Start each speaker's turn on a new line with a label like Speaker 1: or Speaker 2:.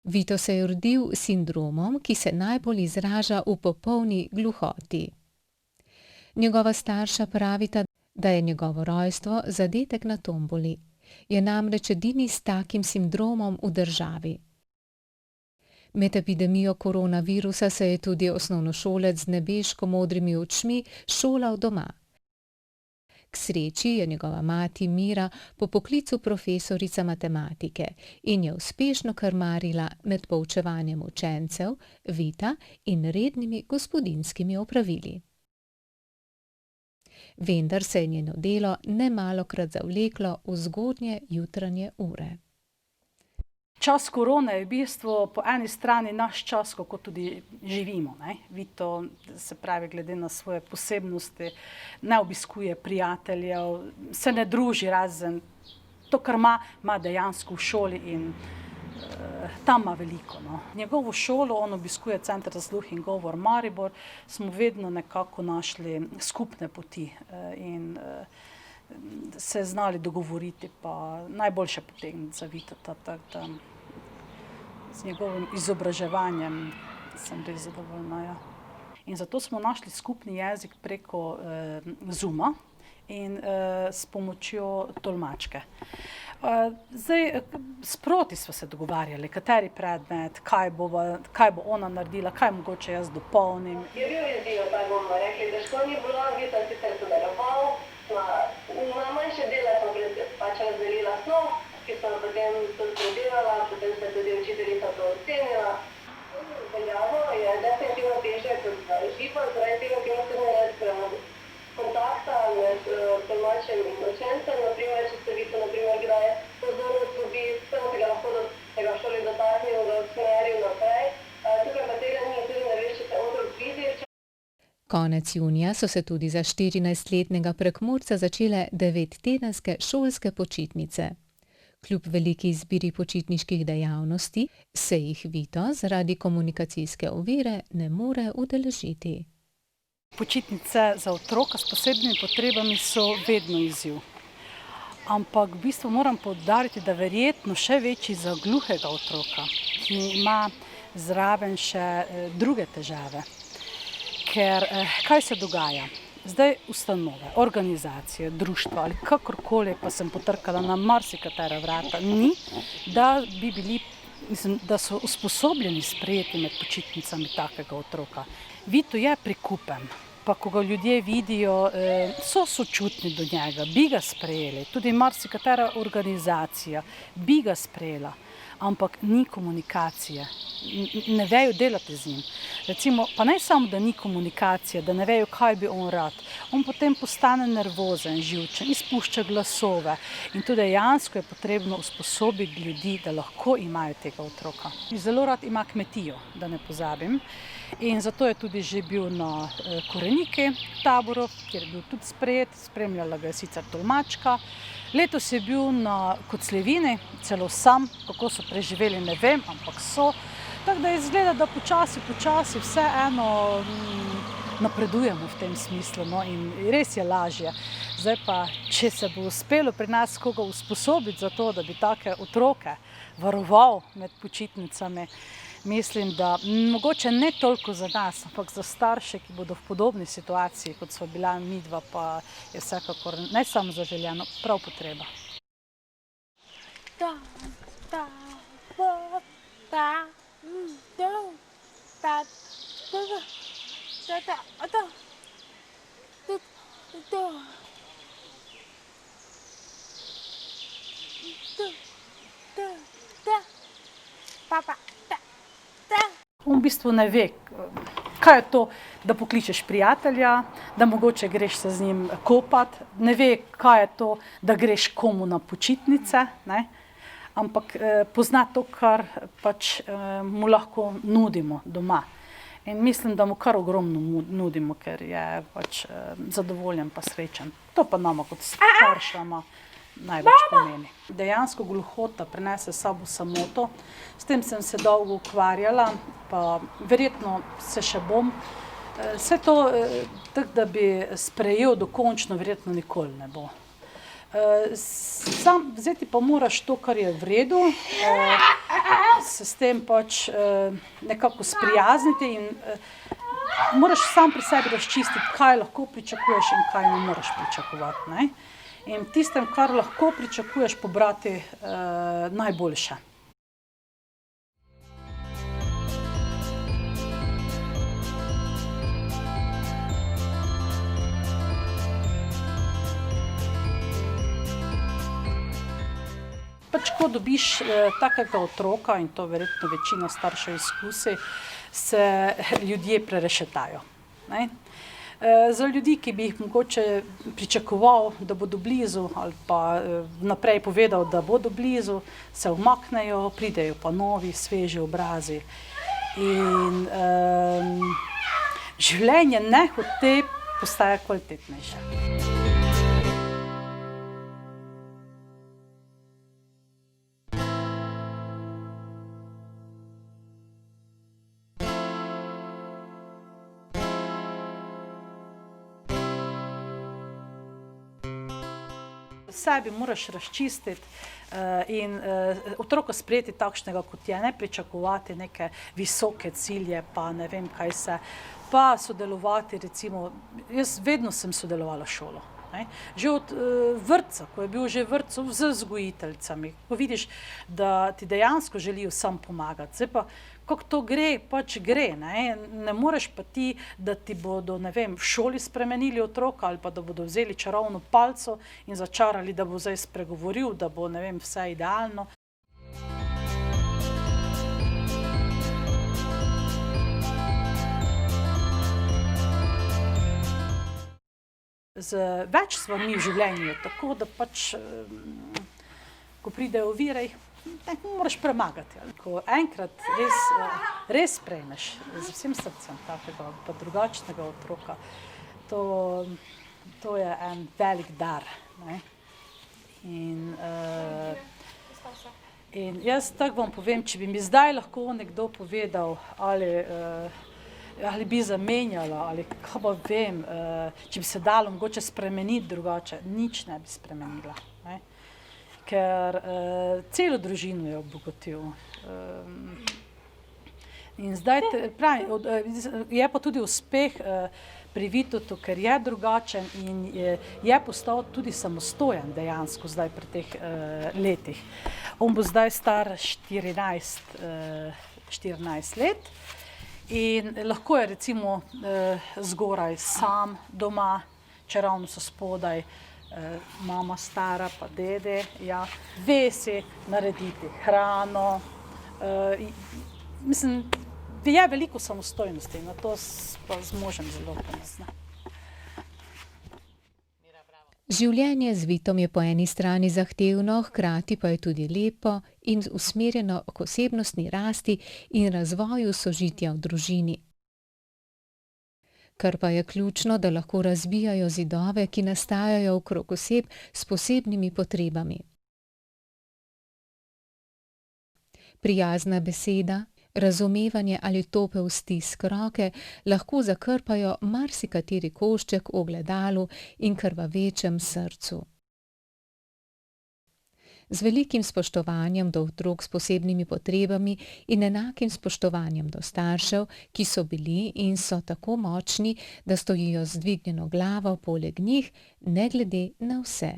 Speaker 1: Vito se je rodil s sindromom, ki se najbolj izraža v popolni gluhoti. Njegova starša pravita, da je njegovo rojstvo zadetek na tomboli. Je namreč edini s takim sindromom v državi. Med epidemijo koronavirusa se je tudi osnovnošolec z nebeško modrimi očmi šolal doma. K sreči je njegova mati Mira po poklicu profesorica matematike in je uspešno krmarila med poučevanjem učencev, Vita in rednimi gospodinjskimi opravili. Vendar se je njeno delo nemalokrat zavleklo v zgodnje jutranje ure.
Speaker 2: Čas korone je v bistvu po eni strani naš čas, kako tudi živimo. Vito, se pravi, glede na svoje posebnosti, ne obiskuje prijateljev, se ne druži, razen to, kar ima dejansko v šoli in tam ima veliko. Njegovo šolo, on obiskuje Center za sluh in govor Maribor, smo vedno nekako našli skupne poti in se znali dogovoriti, pa najboljše potegniti za Vitota, tako da z njegovim izobraževanjem sem res zadovoljna. Ja. In zato smo našli skupni jezik preko Zooma in s pomočjo tolmačke. Zdaj, sproti smo se dogovarjali, kateri predmet, kaj bo ona naredila, kaj mogoče jaz dopolnim.
Speaker 3: Je bil izziv, tako bomo rekli, da šlo ni bilo, Vito sicer sodeloval. Na manjše dele sem pač razdelila snov, ki sem potem tudi predelala, potem se tudi učiteljica to ocenila. Veljavo je definitivno težje kot živo, zaradi tega, ker se ne razkramo kontakta med tolmačem in učencem. Naprimer, če se Vito kdaj pozornost dobi, sem se ga lahko do tega šoli dotaknil, da usmeril naprej. Tukaj pa tega ni, tudi ne veš, če se otrok vidi.
Speaker 1: Konec junija so se tudi za 14-letnega Prekmurca začele 9-tedenske šolske počitnice. Kljub veliki izbiri počitniških dejavnosti se jih Vito zaradi komunikacijske ovire ne more udeležiti.
Speaker 2: Počitnice za otroka s posebnimi potrebami so vedno izziv. Ampak v bistvu moram poudariti, da verjetno še večji za gluhega otroka, ki ima zraven še druge težave. Ker kaj se dogaja? Zdaj ustanove, organizacije, društva ali kakorkoli, pa sem potrkala na marsikatera vrata, ni, da bi bili, da so usposobljeni sprejeti med počitnicami takega otroka. Vito je prikupen, pa ko ga ljudje vidijo, so sočutni do njega, bi ga sprejeli, tudi marsikatera organizacija bi ga sprejela. Ampak ni komunikacije, ne vejo delati z njim. Recimo, pa ne samo, da ni komunikacije, da ne vejo, kaj bi on rad. On potem postane nervozen, živčen, izpušča glasove in to dejansko je potrebno usposobiti ljudi, da lahko imajo tega otroka. Zelo rad ima kmetijo, da ne pozabim. In zato je tudi že bil na Koreniki taboru, kjer je bil tudi sprejet, spremljala ga je sicer tolmačka. Letos je bil na Koclevini, celo sam, kako so preživeli, ne vem, ampak so. Tako da izgleda, da počasi vseeno napredujemo v tem smislu, in res je lažje. Zdaj pa, če se bo uspelo pri nas koga usposobiti za to, da bi take otroke varoval med počitnicami, mislim, da mogoče ne toliko za nas, ampak za starše, ki bodo v podobni situaciji, kot sva bila midva, pa je vsekakor ne samo zaželjeno, prav potreba. On v bistvu ne ve, kaj je to, da pokličeš prijatelja, da mogoče greš se z njim kopati, ne ve, kaj je to, da greš komu na počitnice, ampak pozna to, kar pač mu lahko nudimo doma. In mislim, da mu kar ogromno nudimo, ker je pač zadovoljen pa srečen. To pa nama kot staršama največ pomeni. Dejansko gluhota prinese s sabo samoto. S tem sem se dolgo ukvarjala, pa verjetno se še bom. Vse to, tako da bi sprejel dokončno, verjetno nikoli ne bo. Vzeti pa moraš to, kar je v redu, se s tem pač nekako sprijazniti in moraš sam pri sebi razčistiti, kaj lahko pričakuješ in kaj ne moraš pričakovati, ne. In tistem, kar lahko pričakuješ, pobrati najboljše. Pač, ko dobiš takega otroka, in to verjetno večina staršev izkusi, se ljudje prerešetajo, ne. Za ljudi, ki bi jih mogoče pričakoval, da bodo blizu, ali pa vnaprej povedal, da bodo blizu, se umaknejo, pridejo pa novi, sveži obrazi. In življenje nehote postaja kvalitetnejše. Sebi moraš razčistiti in otroka sprejeti takšnega, kot je, ne pričakovati neke visoke cilje, pa ne vem kaj se, pa sodelovati recimo, jaz vedno sem sodelovala s šolo, ne. Že od vrtca, ko je bil že v vrtcu z vzgojiteljicami, ko vidiš, da ti dejansko želijo samo pomagati. Zdaj pa, kako to gre, pač gre, ne. Ne moreš pa ti, da ti bodo, ne vem, v šoli spremenili otroka ali pa da bodo vzeli čarovno palico in začarali, da bo zdaj spregovoril, da bo, ne vem, vse idealno. Z več stvarmi v življenju je tako, da pač, ko pridejo ovire, jih moraš premagati. Ko enkrat res sprejmeš z vsem srcem takega pa drugačnega otroka, to je en velik dar, ne. In jaz tako vam povem, če bi mi zdaj lahko nekdo povedal, ali bi zamenjala, ali kaj pa vem, če bi se dalo mogoče spremeniti drugače, nič ne bi spremenila, ne. Ker celo družino je obogatil. In zdaj je pa tudi uspeh pri Vitotu, ker je drugačen in je postal tudi samostojen dejansko zdaj pri teh letih. On bo zdaj star 14 let in lahko je recimo zgoraj sam doma, čeravno so spodaj mama stara pa dede, ja, ve si narediti hrano, mislim, je veliko samostojnosti, na to pa z možem zelo ponosna.
Speaker 1: Življenje z Vitom je po eni strani zahtevno, hkrati pa je tudi lepo in usmerjeno k osebnostni rasti in razvoju sožitja v družini. Kar pa je ključno, da lahko razbijajo zidove, ki nastajajo okrog oseb s posebnimi potrebami. Prijazna beseda, razumevanje ali topel stisk roke lahko zakrpajo marsikateri košček v ogledalu in krvavečem srcu. Z velikim spoštovanjem do otrok s posebnimi potrebami in enakim spoštovanjem do staršev, ki so bili in so tako močni, da stojijo z dvignjeno glavo poleg njih, ne glede na vse.